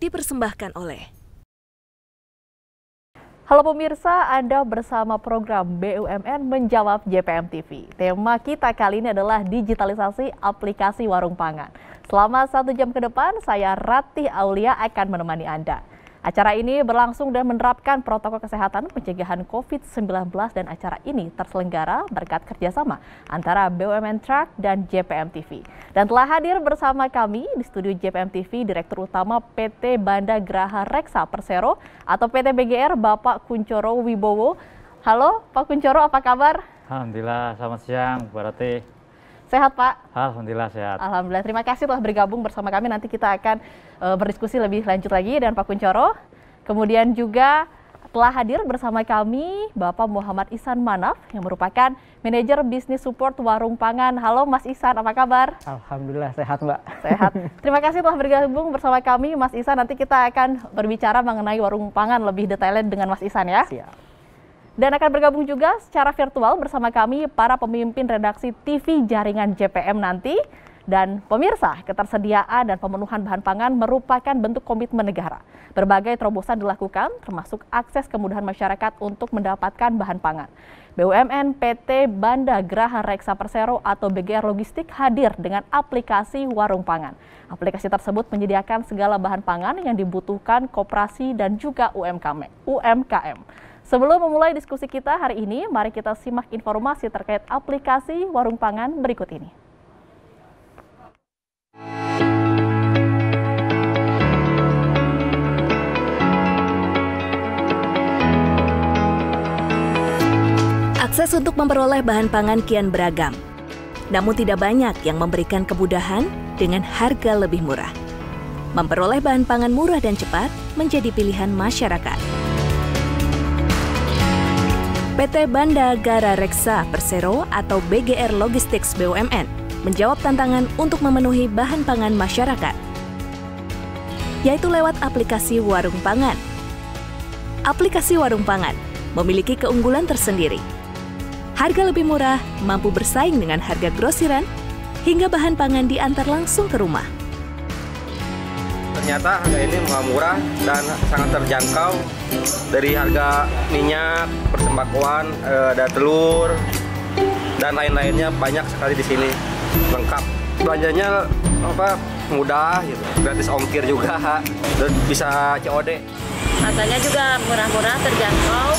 dipersembahkan oleh Halo pemirsa, Anda bersama program BUMN Menjawab JPM TV. Tema kita kali ini adalah digitalisasi aplikasi warung pangan. Selama 1 jam ke depan, saya Ratih Aulia akan menemani Anda. Acara ini berlangsung dan menerapkan protokol kesehatan pencegahan COVID-19 dan acara ini terselenggara berkat kerjasama antara BUMN Truck dan JPM TV. Dan telah hadir bersama kami di studio JPM TV Direktur Utama PT Banda Graha Reksa Persero atau PT BGR Bapak Kuncoro Wibowo. Halo Pak Kuncoro, apa kabar? Alhamdulillah, selamat siang Bu Ratih. Sehat Pak? Alhamdulillah sehat. Alhamdulillah, terima kasih telah bergabung bersama kami. Nanti kita akan berdiskusi lebih lanjut lagi dengan Pak Kuncoro. Kemudian juga telah hadir bersama kami Bapak Muhammad Ihsan Manaf yang merupakan Manajer Bisnis Support Warung Pangan. Halo Mas Ihsan, apa kabar? Alhamdulillah sehat Mbak. Sehat. Terima kasih telah bergabung bersama kami Mas Ihsan. Nanti kita akan berbicara mengenai warung pangan lebih detailnya dengan Mas Ihsan ya. Siap. Dan akan bergabung juga secara virtual bersama kami para pemimpin redaksi TV jaringan JPM nanti. Dan pemirsa, ketersediaan dan pemenuhan bahan pangan merupakan bentuk komitmen negara. Berbagai terobosan dilakukan, termasuk akses kemudahan masyarakat untuk mendapatkan bahan pangan. BUMN PT Banda Graha Reksa Persero atau BGR Logistik hadir dengan aplikasi warung pangan. Aplikasi tersebut menyediakan segala bahan pangan yang dibutuhkan koperasi dan juga UMKM. Sebelum memulai diskusi kita hari ini, mari kita simak informasi terkait aplikasi warung pangan berikut ini. akses untuk memperoleh bahan pangan kian beragam. Namun tidak banyak yang memberikan kemudahan dengan harga lebih murah. Memperoleh bahan pangan murah dan cepat menjadi pilihan masyarakat. PT Banda Graha Reksa Persero atau BGR Logistics BUMN menjawab tantangan untuk memenuhi bahan pangan masyarakat, yaitu lewat aplikasi warung pangan. Aplikasi warung pangan memiliki keunggulan tersendiri. Harga lebih murah, mampu bersaing dengan harga grosiran, hingga bahan pangan diantar langsung ke rumah. Ternyata harga ini murah dan sangat terjangkau. Dari harga minyak, persembakoan, ada telur, dan lain-lainnya banyak sekali di sini, lengkap. Belanjanya mudah, gitu. Gratis ongkir juga, dan bisa COD. Harganya juga murah-murah, terjangkau,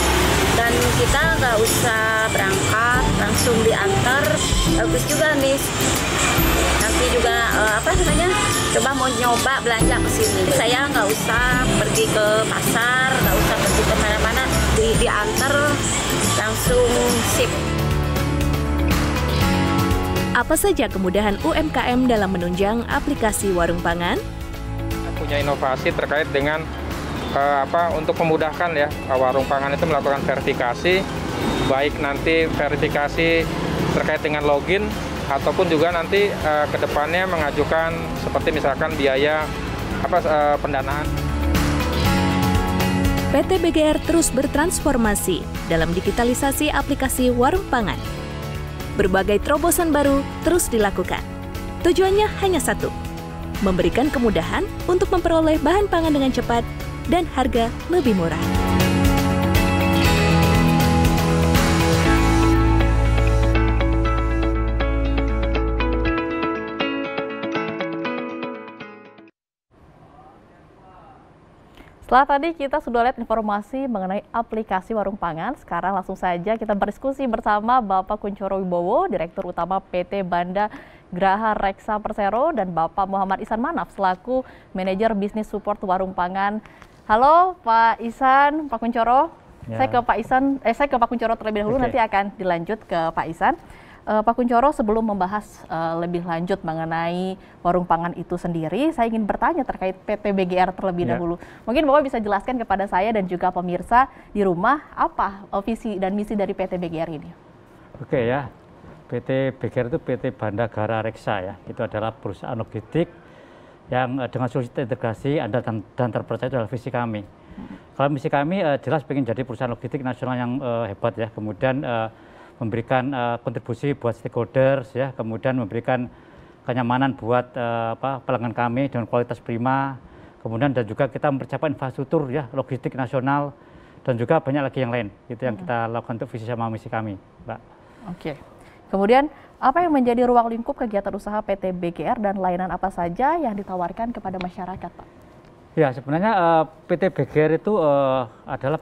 dan kita nggak usah berangkat, langsung diantar. Bagus juga nih. Nanti juga coba mau nyoba belanja ke sini. Saya nggak usah pergi ke pasar, nggak usah pergi ke mana-mana, diantar langsung sip. Apa saja kemudahan UMKM dalam menunjang aplikasi warung pangan? Punya inovasi terkait dengan untuk memudahkan ya warung pangan itu melakukan verifikasi, baik nanti verifikasi terkait dengan login ataupun juga nanti ke depannya mengajukan seperti misalkan biaya pendanaan. PT BGR terus bertransformasi dalam digitalisasi aplikasi warung pangan. Berbagai terobosan baru terus dilakukan. Tujuannya hanya satu, memberikan kemudahan untuk memperoleh bahan pangan dengan cepat dan harga lebih murah. Setelah tadi kita sudah lihat informasi mengenai aplikasi warung pangan, sekarang langsung saja kita berdiskusi bersama Bapak Kuncoro Wibowo, Direktur Utama PT Banda Graha Reksa Persero, dan Bapak Muhammad Ihsan Manaf selaku Manajer Bisnis Support Warung Pangan. Halo Pak Ihsan, Pak Kuncoro. Ya. Saya ke Pak Kuncoro terlebih dahulu, nanti akan dilanjut ke Pak Ihsan. Pak Kuncoro, sebelum membahas lebih lanjut mengenai warung pangan itu sendiri, saya ingin bertanya terkait PT BGR terlebih dahulu. Mungkin Bapak bisa jelaskan kepada saya dan juga pemirsa di rumah apa visi dan misi dari PT BGR ini? Oke ya, PT BGR itu PT Banda Graha Reksa ya. Itu adalah perusahaan logistik yang dengan solusi integrasi andal dan terpercaya adalah visi kami. Kalau misi kami jelas ingin jadi perusahaan logistik nasional yang hebat ya. Kemudian memberikan kontribusi buat stakeholders ya, kemudian memberikan kenyamanan buat pelanggan kami dengan kualitas prima, kemudian dan juga kita mempersiapkan infrastruktur ya, logistik nasional, dan juga banyak lagi yang lain. Itu yang kita lakukan untuk visi sama misi kami, Mbak. Oke. Kemudian apa yang menjadi ruang lingkup kegiatan usaha PT BGR dan layanan apa saja yang ditawarkan kepada masyarakat, Pak? Ya, sebenarnya PT BGR itu adalah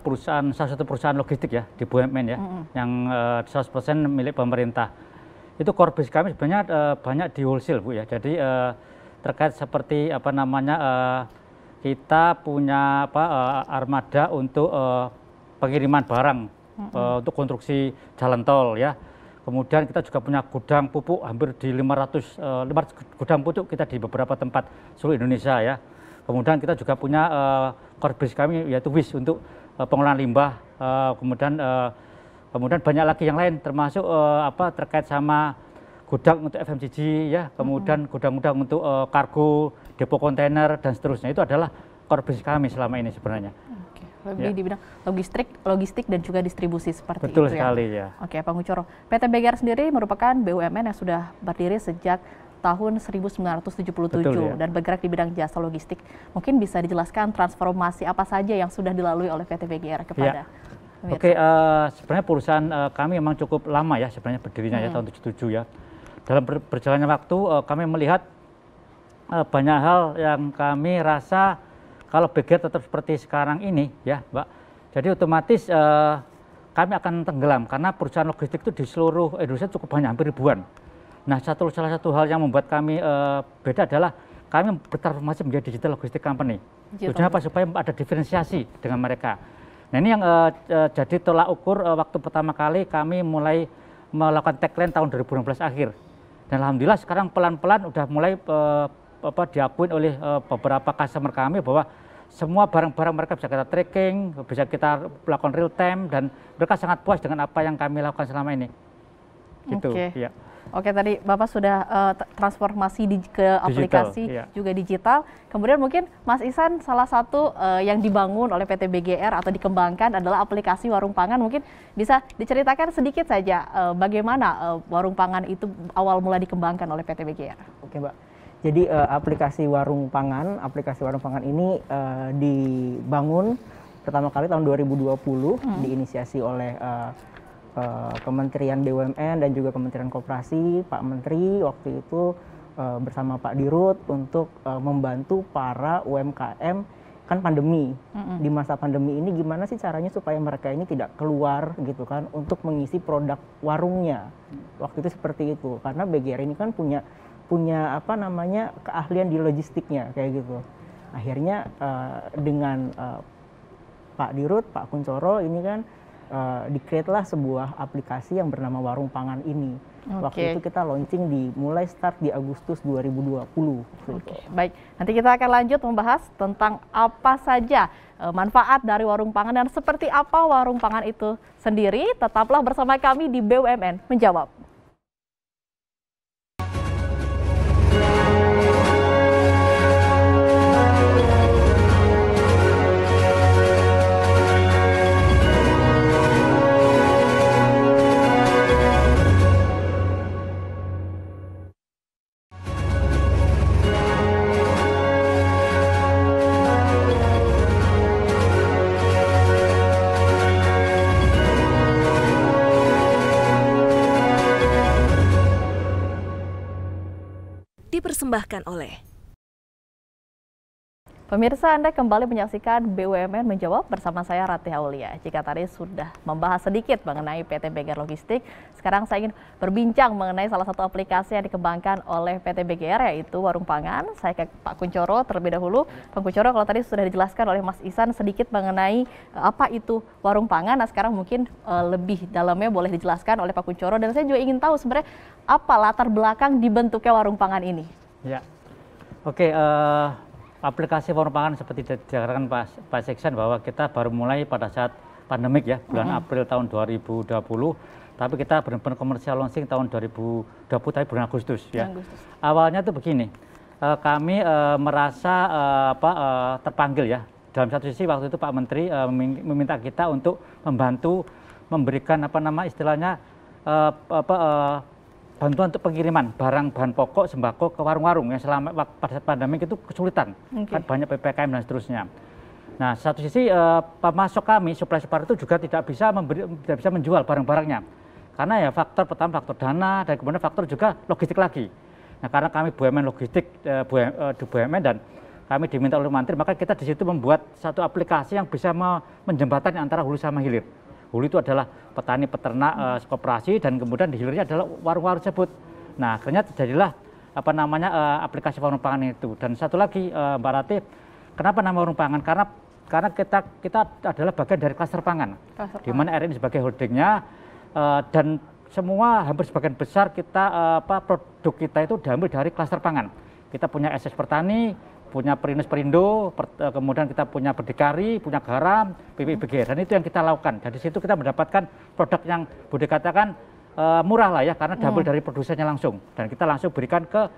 salah satu perusahaan logistik ya di BUMN ya, yang 100% milik pemerintah. Itu core base kami sebenarnya banyak di wholesale, Bu ya. Jadi terkait seperti kita punya armada untuk pengiriman barang untuk konstruksi jalan tol ya. Kemudian kita juga punya gudang pupuk hampir di 500 gudang pupuk kita di beberapa tempat seluruh Indonesia ya. Kemudian kita juga punya core base kami yaitu WIS untuk pengolahan limbah. Kemudian banyak lagi yang lain termasuk terkait sama gudang untuk FMCG ya. Kemudian gudang-gudang untuk kargo, depo kontainer dan seterusnya. Itu adalah core base kami selama ini sebenarnya. Lebih di bidang logistik dan juga distribusi seperti Betul itu sekali ya. Oke, Pak Kunchoro. PT BGR sendiri merupakan BUMN yang sudah berdiri sejak tahun 1977 Betul, ya. Dan bergerak di bidang jasa logistik. Mungkin bisa dijelaskan transformasi apa saja yang sudah dilalui oleh PT BGR kepada pemirsa? Oke, sebenarnya perusahaan kami memang cukup lama ya sebenarnya berdirinya ya tahun 77 ya. Dalam berjalannya waktu kami melihat banyak hal yang kami rasa kalau BGR tetap seperti sekarang ini ya Mbak, jadi otomatis kami akan tenggelam karena perusahaan logistik itu di seluruh Indonesia cukup banyak, hampir ribuan. Nah salah satu hal yang membuat kami beda adalah kami bertransformasi menjadi digital logistik company. Tujuannya apa? Supaya ada diferensiasi dengan mereka. Nah ini yang jadi tolak ukur waktu pertama kali kami mulai melakukan tagline tahun 2016 akhir. Dan alhamdulillah sekarang pelan-pelan udah mulai diakui oleh beberapa customer kami bahwa semua barang-barang mereka bisa kita tracking, bisa kita lakukan real time, dan mereka sangat puas dengan apa yang kami lakukan selama ini. Gitu. Oke. Ya. Oke, tadi Bapak sudah transformasi ke aplikasi iya. juga digital. Kemudian mungkin Mas Ihsan salah satu yang dibangun oleh PT BGR atau dikembangkan adalah aplikasi warung pangan. Mungkin bisa diceritakan sedikit saja bagaimana warung pangan itu awal mula dikembangkan oleh PT BGR. Oke, Mbak. Jadi aplikasi warung pangan ini dibangun pertama kali tahun 2020, diinisiasi oleh Kementerian BUMN dan juga Kementerian Koperasi, Pak Menteri waktu itu bersama Pak Dirut untuk membantu para UMKM, kan pandemi. Di masa pandemi ini gimana sih caranya supaya mereka ini tidak keluar gitu kan untuk mengisi produk warungnya. Waktu itu seperti itu, karena BGR ini kan punya keahlian di logistiknya kayak gitu. Akhirnya dengan Pak Dirut, Pak Kunchoro ini kan di-create lah sebuah aplikasi yang bernama Warung Pangan ini. Waktu itu kita launching mulai start di Agustus 2020. Oke, baik. Nanti kita akan lanjut membahas tentang apa saja manfaat dari warung pangan dan seperti apa warung pangan itu sendiri. Tetaplah bersama kami di BUMN Menjawab. Dipersembahkan oleh Pemirsa, Anda kembali menyaksikan BUMN Menjawab bersama saya Ratih Aulia. Jika tadi sudah membahas sedikit mengenai PT BGR Logistik, sekarang saya ingin berbincang mengenai salah satu aplikasi yang dikembangkan oleh PT BGR, yaitu Warung Pangan. Saya ke Pak Kunchoro terlebih dahulu. Pak Kunchoro, kalau tadi sudah dijelaskan oleh Mas Ihsan sedikit mengenai apa itu Warung Pangan, nah sekarang mungkin lebih dalamnya boleh dijelaskan oleh Pak Kunchoro. Dan saya juga ingin tahu sebenarnya apa latar belakang dibentuknya Warung Pangan ini. Ya, oke. Aplikasi Warung Pangan seperti dikatakan Pak Seksen bahwa kita baru mulai pada saat pandemik ya, bulan April tahun 2020, tapi kita benar-benar komersial launching tahun 2020, tapi bulan Agustus ya. Awalnya tuh begini, kami merasa terpanggil ya. Dalam satu sisi waktu itu Pak Menteri meminta kita untuk membantu memberikan istilahnya bantuan untuk pengiriman barang bahan pokok sembako ke warung-warung yang selama pada saat pandemi itu kesulitan, kan banyak PPKM dan seterusnya. Nah, satu sisi pemasok kami, supplier itu juga tidak bisa menjual barang-barangnya, karena ya faktor pertama faktor dana dan kemudian faktor juga logistik lagi. Nah, karena kami BUMN logistik di BUMN dan kami diminta oleh Menteri, maka kita di situ membuat satu aplikasi yang bisa menjembatani antara hulu sama hilir. Hulu itu adalah petani, peternak, koperasi, dan kemudian di hilirnya adalah warung-warung tersebut. Nah, akhirnya terjadilah aplikasi warung pangan itu. Dan satu lagi, Mbak Rati, kenapa nama warung pangan? Karena kita adalah bagian dari klaster pangan, di mana RI sebagai holdingnya, dan semua hampir sebagian besar produk kita itu diambil dari klaster pangan. Kita punya SS Pertani, punya Perinus Perindo, kemudian kita punya Berdikari, punya Garam, PPBG, dan itu yang kita lakukan. Dari situ kita mendapatkan produk yang boleh katakan murah lah ya, karena diambil dari produsennya langsung, dan kita langsung berikan ke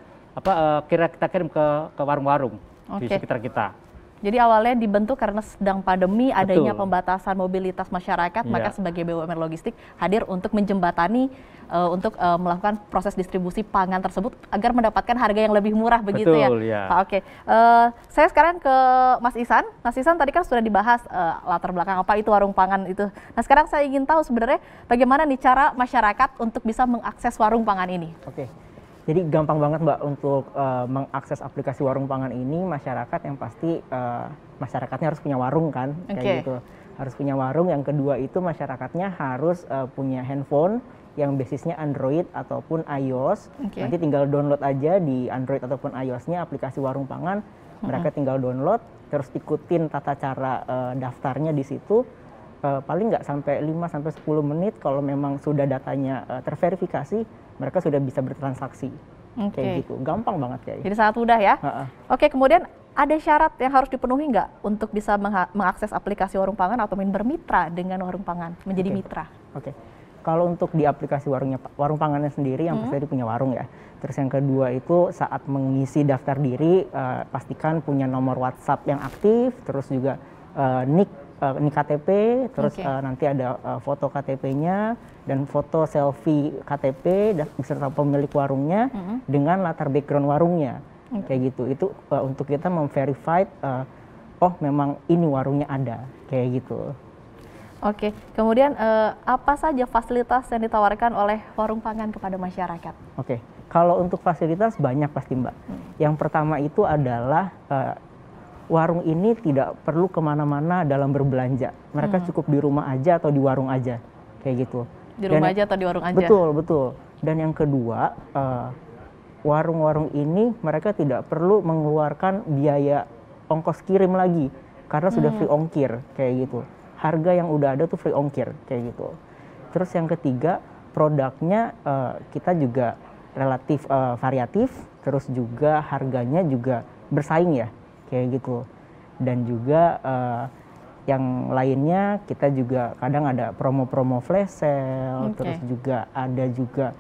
kita kirim ke warung-warung di sekitar kita. Jadi awalnya dibentuk karena sedang pandemi, adanya pembatasan mobilitas masyarakat, maka sebagai BUMN logistik hadir untuk menjembatani untuk melakukan proses distribusi pangan tersebut agar mendapatkan harga yang lebih murah, begitu ya? Oke. Saya sekarang ke Mas Ihsan. Mas Ihsan, tadi kan sudah dibahas latar belakang apa itu warung pangan itu. Nah, sekarang saya ingin tahu sebenarnya bagaimana nih cara masyarakat untuk bisa mengakses warung pangan ini? Oke. Jadi gampang banget Mbak untuk mengakses aplikasi warung pangan ini. Masyarakat yang pasti masyarakatnya harus punya warung kan, kayak gitu. Harus punya warung. Yang kedua itu masyarakatnya harus punya handphone yang basisnya Android ataupun iOS. Nanti tinggal download aja di Android ataupun iOS-nya aplikasi warung pangan. Mereka tinggal download, terus ikutin tata cara daftarnya di situ. Paling nggak sampai 5-10 menit kalau memang sudah datanya terverifikasi, mereka sudah bisa bertransaksi. Kayak gitu, gampang banget kayak. Jadi sangat mudah ya. Oke, kemudian ada syarat yang harus dipenuhi nggak untuk bisa mengakses aplikasi warung pangan atau bermitra dengan warung pangan, menjadi mitra? Kalau untuk di aplikasi warung pangannya sendiri, yang pasti punya warung ya. Terus yang kedua itu saat mengisi daftar diri, pastikan punya nomor WhatsApp yang aktif, terus juga NIK KTP, terus nanti ada foto KTP-nya dan foto selfie KTP beserta pemilik warungnya dengan latar background warungnya, kayak gitu. Itu untuk kita memverify, oh memang ini warungnya ada, kayak gitu. Oke, kemudian apa saja fasilitas yang ditawarkan oleh warung pangan kepada masyarakat? Oke, kalau untuk fasilitas banyak pasti Mbak. Yang pertama itu adalah warung ini tidak perlu kemana-mana dalam berbelanja. Mereka cukup di rumah aja atau di warung aja, kayak gitu. Di rumah aja atau di warung aja? Betul. Dan yang kedua, warung-warung ini mereka tidak perlu mengeluarkan biaya ongkos kirim lagi, karena sudah free ongkir, kayak gitu. Harga yang udah ada tuh free ongkir, kayak gitu. Terus yang ketiga, produknya kita juga relatif variatif, terus juga harganya juga bersaing ya, kayak gitu. Dan juga yang lainnya kita juga kadang ada promo-promo flash sale, terus juga ada juga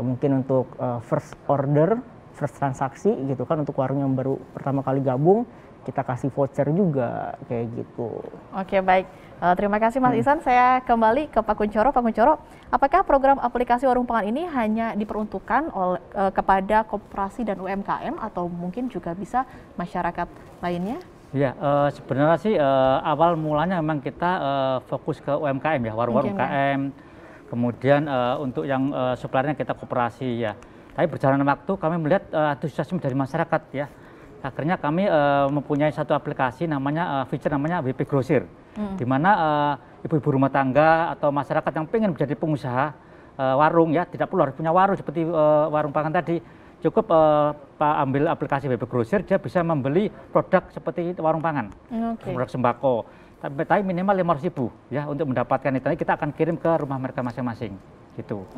mungkin untuk first order, first transaksi gitu kan, untuk warung yang baru pertama kali gabung kita kasih voucher juga, kayak gitu. Oke, baik. Terima kasih Mas Ihsan. Saya kembali ke Pak Kunchoro. Pak Kunchoro, apakah program aplikasi warung pangan ini hanya diperuntukkan kepada koperasi dan UMKM atau mungkin juga bisa masyarakat lainnya? Ya, sebenarnya sih awal mulanya memang kita fokus ke UMKM ya, warung-warung UMKM. Kemudian untuk yang suppliernya kita koperasi ya. Tapi berjalan waktu kami melihat antusiasme dari masyarakat ya. Akhirnya kami mempunyai satu aplikasi feature namanya WP Grosir, di mana ibu-ibu rumah tangga atau masyarakat yang pengen menjadi pengusaha warung ya, tidak perlu harus punya warung seperti warung pangan tadi, cukup ambil aplikasi WP Grosir, dia bisa membeli produk seperti warung pangan, produk sembako, tapi minimal 500.000 ya untuk mendapatkan itu. Kita akan kirim ke rumah mereka masing-masing. Gitu.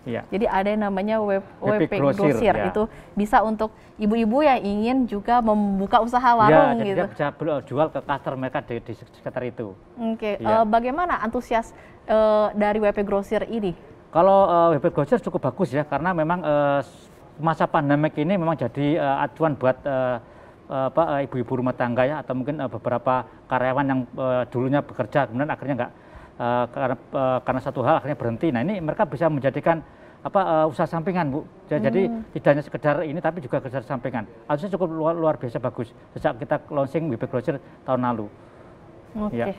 Ya. Jadi ada yang namanya WP Grosir ya. Itu bisa untuk ibu-ibu yang ingin juga membuka usaha warung ya, gitu. Dia bisa jual ke customer mereka di sekitar itu. Ya. Bagaimana antusias dari WP Grosir ini? Kalau WP Grosir cukup bagus ya, karena memang masa pandemik ini memang jadi acuan buat ibu-ibu rumah tangga ya, atau mungkin beberapa karyawan yang dulunya bekerja kemudian akhirnya karena satu hal akhirnya berhenti. Nah, ini mereka bisa menjadikan usaha sampingan, Bu. Jadi tidak hanya sekedar ini, tapi juga sekedar sampingan. Harusnya cukup luar biasa bagus sejak kita launching WP Closure tahun lalu. Oke. Ya.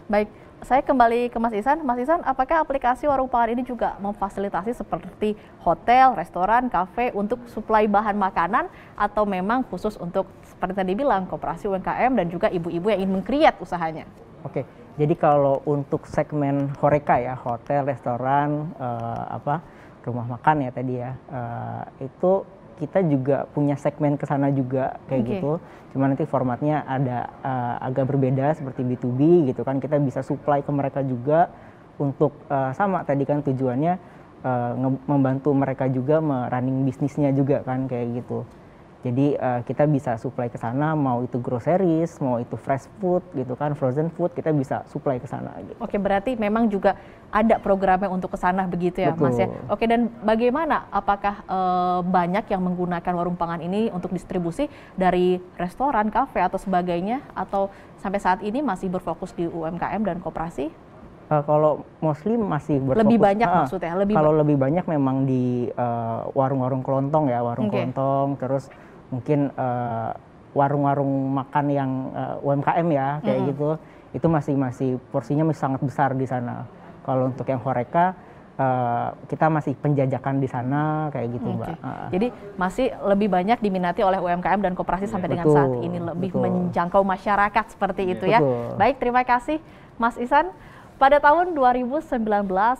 Baik, saya kembali ke Mas Ihsan. Mas Ihsan, apakah aplikasi warung pangan ini juga memfasilitasi seperti hotel, restoran, kafe untuk suplai bahan makanan atau memang khusus untuk seperti tadi bilang koperasi UMKM dan juga ibu-ibu yang ingin meng-create usahanya? Oke, jadi kalau untuk segmen HoReCa ya, hotel, restoran, rumah makan ya tadi ya, itu kita juga punya segmen ke sana juga kayak gitu. Cuma nanti formatnya ada agak berbeda seperti B2B gitu kan. Kita bisa supply ke mereka juga untuk sama tadi kan tujuannya membantu mereka juga running bisnisnya juga kan kayak gitu. Jadi kita bisa supply ke sana, mau itu groceries, mau itu fresh food gitu kan, frozen food, kita bisa supply ke sana gitu. Oke, berarti memang juga ada programnya untuk ke sana begitu ya, Betul. Mas ya. Oke, dan bagaimana? Apakah banyak yang menggunakan warung pangan ini untuk distribusi dari restoran, kafe atau sebagainya, atau sampai saat ini masih berfokus di UMKM dan koperasi? Kalau mostly masih berfokus. Lebih banyak maksudnya? Kalau lebih banyak memang di warung-warung kelontong ya, warung kelontong, terus mungkin warung-warung makan yang UMKM ya kayak gitu, itu masih porsinya masih sangat besar di sana. Kalau untuk yang HoReCa kita masih penjajakan di sana kayak gitu, Mbak. Jadi masih lebih banyak diminati oleh UMKM dan koperasi sampai dengan saat ini, lebih menjangkau masyarakat seperti itu ya. Baik, terima kasih Mas Ihsan. Pada tahun 2019,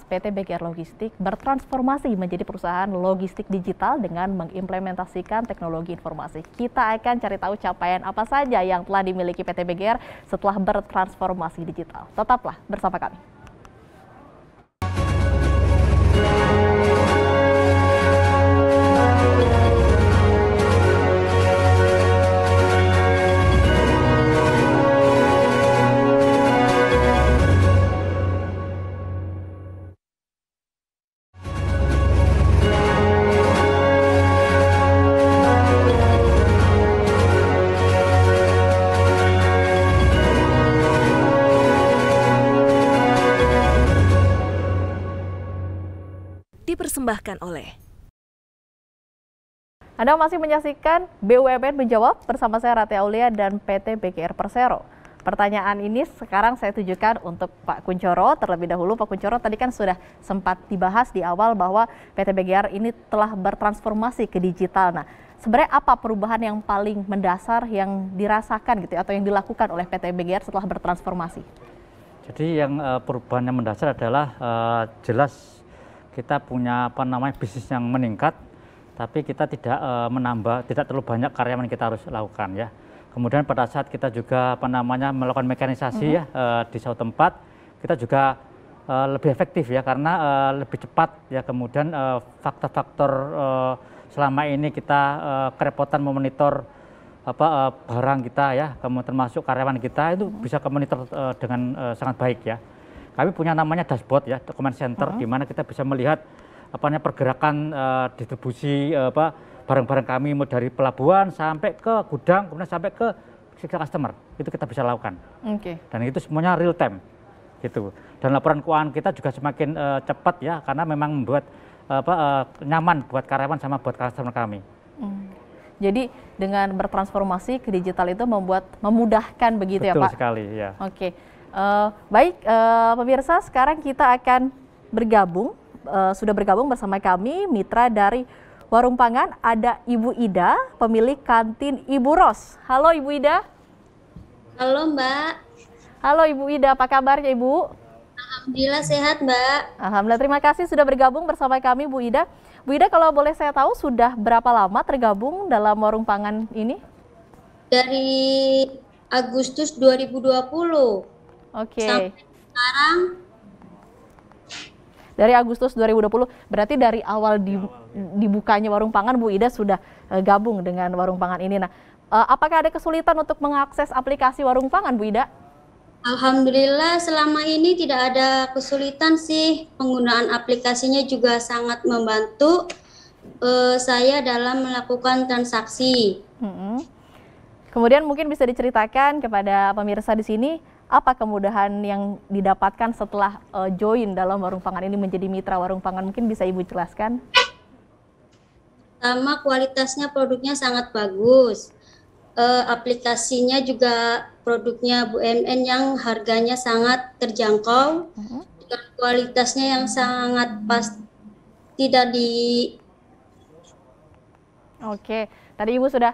PT BGR Logistik bertransformasi menjadi perusahaan logistik digital dengan mengimplementasikan teknologi informasi. Kita akan cari tahu capaian apa saja yang telah dimiliki PT BGR setelah bertransformasi digital. Tetaplah bersama kami. Dipersembahkan oleh Anda masih menyaksikan BUMN Menjawab bersama saya Rati Aulia dan PT BGR Persero. Pertanyaan ini sekarang saya tujukan untuk Pak Kunchoro terlebih dahulu. Pak Kunchoro, tadi kan sudah sempat dibahas di awal bahwa PT BGR ini telah bertransformasi ke digital. Nah, sebenarnya apa perubahan yang paling mendasar yang dirasakan gitu atau yang dilakukan oleh PT BGR setelah bertransformasi? Jadi yang perubahan yang mendasar adalah jelas kita punya bisnis yang meningkat, tapi kita tidak tidak terlalu banyak karyawan yang kita harus lakukan ya. Kemudian pada saat kita juga melakukan mekanisasi ya di suatu tempat, kita juga lebih efektif ya karena lebih cepat ya. Kemudian faktor-faktor selama ini kita kerepotan memonitor barang kita ya, kemudian termasuk karyawan kita itu bisa monitor dengan sangat baik ya. Kami punya namanya dashboard ya, document center, di mana kita bisa melihat pergerakan distribusi barang-barang kami dari pelabuhan sampai ke gudang, kemudian sampai ke customer. Itu kita bisa lakukan. Dan itu semuanya real time gitu. Dan laporan keuangan kita juga semakin cepat ya, karena memang membuat nyaman buat karyawan sama buat customer kami. Jadi dengan bertransformasi ke digital itu memudahkan begitu ya Pak? Betul sekali ya. Baik, pemirsa, sekarang kita akan bergabung, sudah bergabung bersama kami mitra dari Warung Pangan, ada Ibu Ida, pemilik kantin Ibu Ros. Halo Ibu Ida. Halo Mbak. Halo Ibu Ida, apa kabarnya Ibu? Alhamdulillah sehat Mbak. Alhamdulillah, terima kasih sudah bergabung bersama kami Bu Ida. Bu Ida, kalau boleh saya tahu sudah berapa lama tergabung dalam Warung Pangan ini? Dari Agustus 2020. Sampai sekarang. Dari Agustus 2020, berarti dari awal dibukanya Warung Pangan, Bu Ida sudah gabung dengan Warung Pangan ini. Nah, apakah ada kesulitan untuk mengakses aplikasi Warung Pangan, Bu Ida? Alhamdulillah selama ini tidak ada kesulitan sih. Penggunaan aplikasinya juga sangat membantu saya dalam melakukan transaksi. Kemudian mungkin bisa diceritakan kepada pemirsa di sini, apa kemudahan yang didapatkan setelah join dalam warung pangan ini menjadi mitra warung pangan? Mungkin bisa Ibu jelaskan? Pertama, kualitasnya produknya sangat bagus. Aplikasinya juga produknya BUMN yang harganya sangat terjangkau, dengan kualitasnya yang sangat pas, tidak di. Oke, tadi Ibu sudah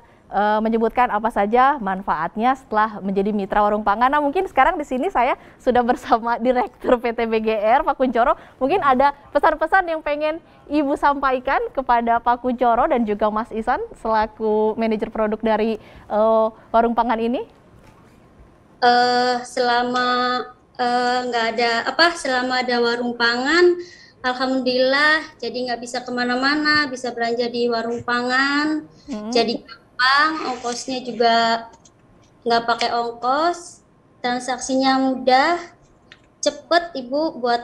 menyebutkan apa saja manfaatnya setelah menjadi mitra warung pangan. Nah, mungkin sekarang di sini saya sudah bersama Direktur PT BGR, Pak Kunchoro. Mungkin ada pesan-pesan yang pengen Ibu sampaikan kepada Pak Kunchoro dan juga Mas Ihsan selaku manajer produk dari warung pangan ini. Selama selama ada warung pangan, alhamdulillah jadi nggak bisa kemana-mana, bisa belanja di warung pangan, jadi ongkosnya juga nggak pakai ongkos, transaksinya mudah, cepet Ibu buat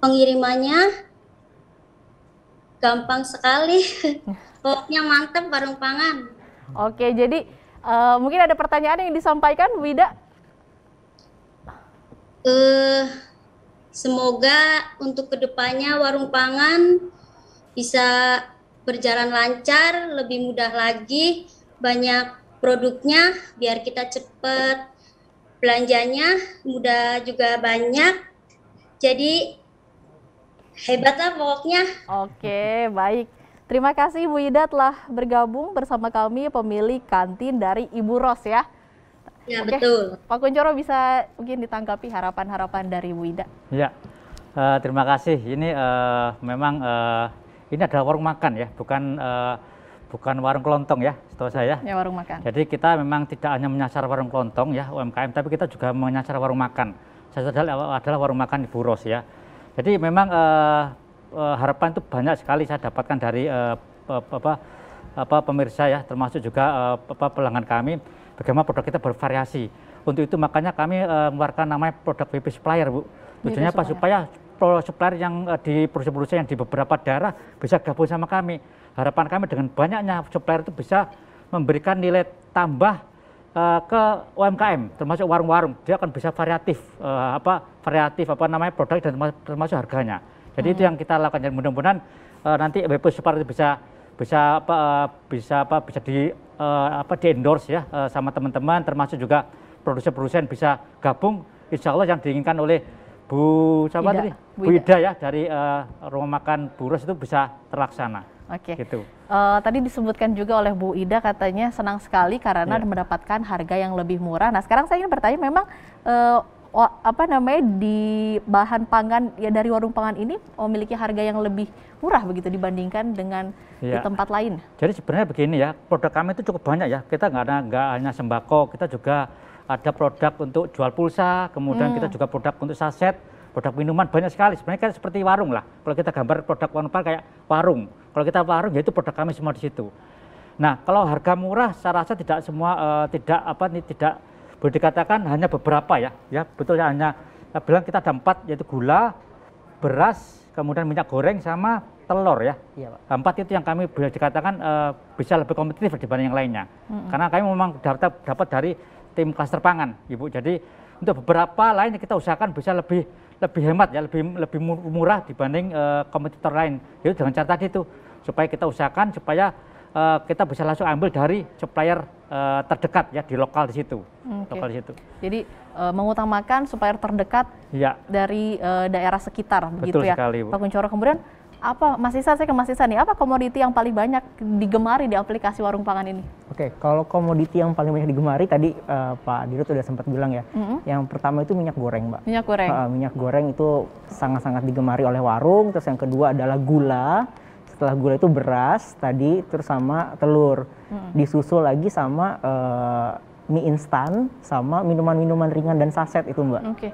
pengirimannya, gampang sekali, pokoknya mantap warung pangan. Oke, jadi mungkin ada pertanyaan yang disampaikan, Bu Ida? Semoga untuk kedepannya warung pangan bisa berjalan lancar, lebih mudah lagi, banyak produknya, biar kita cepet belanjanya, mudah juga banyak, jadi hebat lah pokoknya. Oke, baik. Terima kasih Bu Ida telah bergabung bersama kami, pemilik kantin dari Ibu Ros ya. Ya, oke, betul. Pak Kunchoro bisa mungkin ditanggapi harapan-harapan dari Bu Ida. Ya, terima kasih. Ini memang ini adalah warung makan ya, bukan warung kelontong ya, setahu saya. Ya, warung makan. Jadi kita memang tidak hanya menyasar warung kelontong ya, UMKM, tapi kita juga menyasar warung makan. Saya adalah warung makan Ibu Ros ya. Jadi memang harapan itu banyak sekali saya dapatkan dari pemirsa ya, termasuk juga pelanggan kami. Bagaimana produk kita bervariasi. Untuk itu makanya kami mengeluarkan namanya produk BP Supplier, Bu. Tujuannya apa? Supaya supplier yang di perusahaan-perusahaan yang di beberapa daerah bisa gabung sama kami. Harapan kami dengan banyaknya supplier itu bisa memberikan nilai tambah ke UMKM, termasuk warung-warung. Dia akan bisa variatif produk dan termasuk harganya. Jadi itu yang kita lakukan. Dan mudah-mudahan nanti BP Supplier itu bisa di endorse ya sama teman-teman, termasuk juga produsen-produsen bisa gabung. Insya Allah yang diinginkan oleh Bu Ida ya dari rumah makan Bu Ros itu bisa terlaksana. Oke. Gitu. Tadi disebutkan juga oleh Bu Ida katanya senang sekali karena mendapatkan harga yang lebih murah. Nah, sekarang saya ingin bertanya, memang di bahan pangan ya dari warung pangan ini memiliki harga yang lebih murah begitu dibandingkan dengan di tempat lain. Jadi sebenarnya begini ya, produk kami itu cukup banyak ya. Kita nggak hanya sembako, kita juga ada produk untuk jual pulsa, kemudian kita juga produk untuk saset, produk minuman, banyak sekali. Sebenarnya kan seperti warung lah. Kalau kita gambar produk warung kayak warung. Kalau kita warung, ya itu produk kami semua di situ. Nah, kalau harga murah, saya rasa tidak semua tidak boleh dikatakan hanya beberapa ya. Ya betul ya, hanya bilang kita ada 4, yaitu gula, beras, kemudian minyak goreng sama telur ya. Iya, Pak. 4 itu yang kami boleh dikatakan bisa lebih kompetitif dibanding yang lainnya. Karena kami memang dapat dari tim klaster pangan, Ibu. Jadi untuk beberapa lain kita usahakan bisa lebih hemat ya, lebih murah dibanding kompetitor lain. Jadi dengan cara tadi itu supaya kita usahakan supaya kita bisa langsung ambil dari supplier terdekat ya di lokal di situ. Lokal di situ. Jadi mengutamakan supplier terdekat dari daerah sekitar. Betul begitu sekali, ya, Bu. Pak Kunchoro. Kemudian apa, Mas Ihsan, saya ke Mas Ihsan nih, apa komoditi yang paling banyak digemari di aplikasi warung pangan ini? Oke, kalau komoditi yang paling banyak digemari tadi Pak Dirut sudah sempat bilang ya. Yang pertama itu minyak goreng, Mbak. Minyak goreng. Minyak goreng itu sangat-sangat digemari oleh warung. Terus yang kedua adalah gula. Setelah gula itu beras tadi, terus sama telur. Disusul lagi sama mie instan, sama minuman-minuman ringan dan saset itu, Mbak. Oke.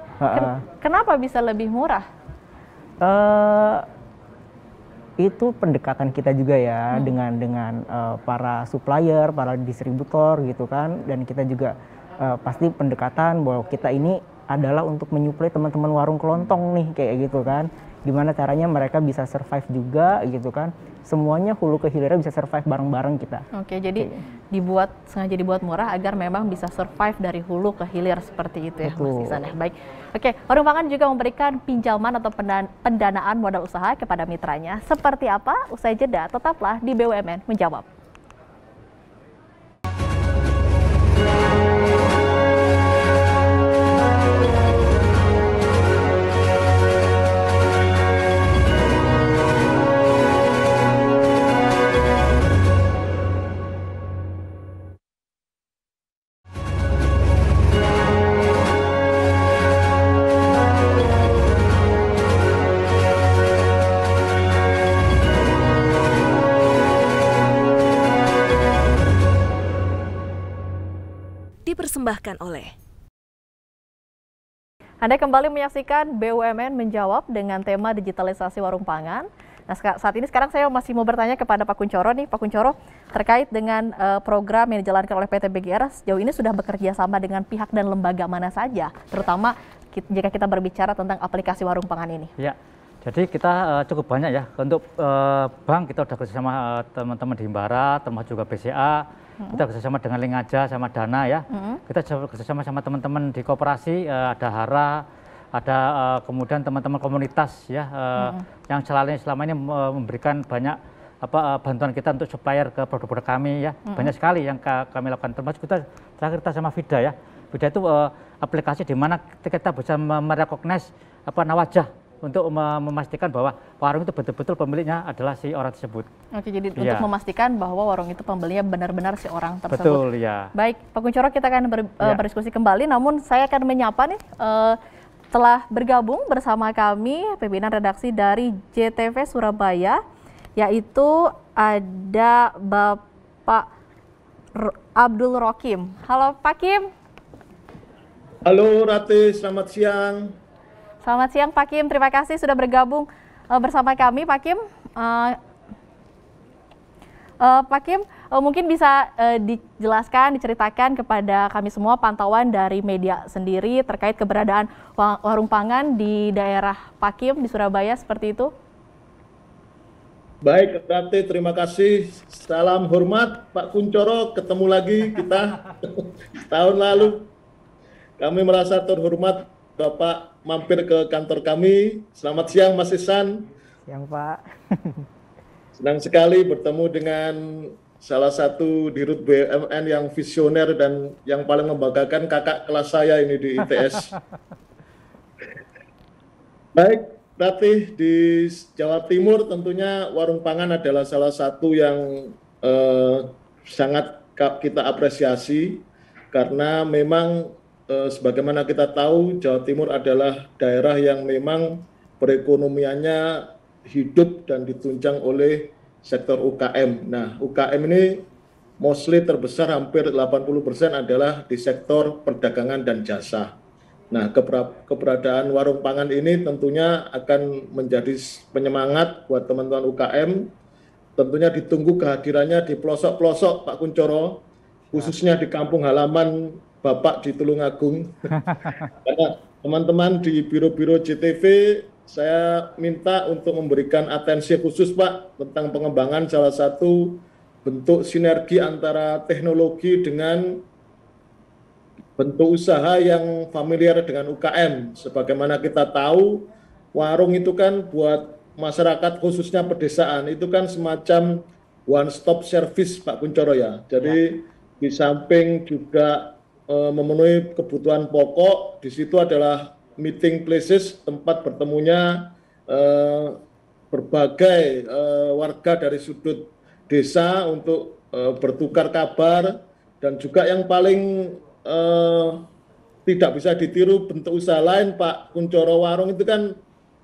Kenapa bisa lebih murah? Itu pendekatan kita juga ya dengan para supplier, para distributor gitu kan, dan kita juga pasti pendekatan bahwa kita ini adalah untuk menyuplai teman-teman warung kelontong nih kayak gitu kan, Gimana caranya mereka bisa survive juga gitu kan. Semuanya hulu ke hilirnya bisa survive bareng-bareng kita. Oke, jadi sengaja dibuat murah agar memang bisa survive dari hulu ke hilir seperti itu ya, Mas Ihsan ya. Baik. Oke, Warung Pangan juga memberikan pinjaman atau pendanaan modal usaha kepada mitranya. Seperti apa? Usai jeda, tetaplah di BUMN Menjawab. Dipersembahkan oleh Anda kembali menyaksikan BUMN Menjawab dengan tema digitalisasi warung pangan. Nah, sekarang saya masih mau bertanya kepada Pak Kunchoro nih, Pak Kunchoro, terkait dengan program yang dijalankan oleh PT BGR, sejauh ini sudah bekerja sama dengan pihak dan lembaga mana saja, terutama jika kita berbicara tentang aplikasi warung pangan ini? Ya, jadi kita cukup banyak ya, untuk bank kita sudah bersama teman-teman di Himbara, termasuk juga BCA, kita bersama dengan Lingaja sama Dana ya, kita bersama sama teman-teman di koperasi, ada Hara, ada kemudian teman-teman komunitas ya, yang selama ini memberikan banyak bantuan kita untuk supplier ke produk-produk kami ya, banyak sekali yang kami lakukan, termasuk terakhir kita sama Vida ya. Vida itu aplikasi di mana kita bisa merecognize wajah untuk memastikan bahwa warung itu betul-betul pemiliknya adalah si orang tersebut. Oke, jadi untuk memastikan bahwa warung itu pembelinya benar-benar si orang tersebut. Betul, ya. Baik, Pak Kunchoro, kita akan berdiskusi kembali, namun saya akan menyapa nih, telah bergabung bersama kami pimpinan redaksi dari JTV Surabaya, yaitu ada Bapak Abdul Rokim. Halo Pak Kim. Halo Rati, selamat siang. Selamat siang Pak Kim, terima kasih sudah bergabung bersama kami Pak Kim. Pak Kim, mungkin bisa dijelaskan, diceritakan kepada kami semua pantauan dari media sendiri terkait keberadaan warung pangan di daerah Pak Kim di Surabaya seperti itu? Baik, Rati, terima kasih. Salam hormat Pak Kunchoro, ketemu lagi kita tahun lalu. Kami merasa terhormat Bapak mampir ke kantor kami. Selamat siang Mas Ihsan. Siang Pak. Senang sekali bertemu dengan salah satu dirut BUMN yang visioner dan yang paling membanggakan, kakak kelas saya ini di ITS. Baik, Ratih, di Jawa Timur tentunya warung pangan adalah salah satu yang sangat kita apresiasi karena memang sebagaimana kita tahu Jawa Timur adalah daerah yang memang perekonomiannya hidup dan ditunjang oleh sektor UKM. Nah, UKM ini mostly terbesar, hampir 80% adalah di sektor perdagangan dan jasa. Nah, keberadaan warung pangan ini tentunya akan menjadi penyemangat buat teman-teman UKM. Tentunya ditunggu kehadirannya di pelosok-pelosok Pak Kunchoro, khususnya di kampung halaman Bapak di Tulungagung. Karena teman-teman di biro-biro JTV, saya minta untuk memberikan atensi khusus Pak tentang pengembangan salah satu bentuk sinergi antara teknologi dengan bentuk usaha yang familiar dengan UKM. Sebagaimana kita tahu, warung itu kan buat masyarakat khususnya pedesaan, itu kan semacam one stop service Pak Kunchoro ya. Jadi di samping juga memenuhi kebutuhan pokok, di situ adalah meeting places, tempat bertemunya berbagai warga dari sudut desa untuk bertukar kabar, dan juga yang paling tidak bisa ditiru bentuk usaha lain Pak Kunchoro, warung itu kan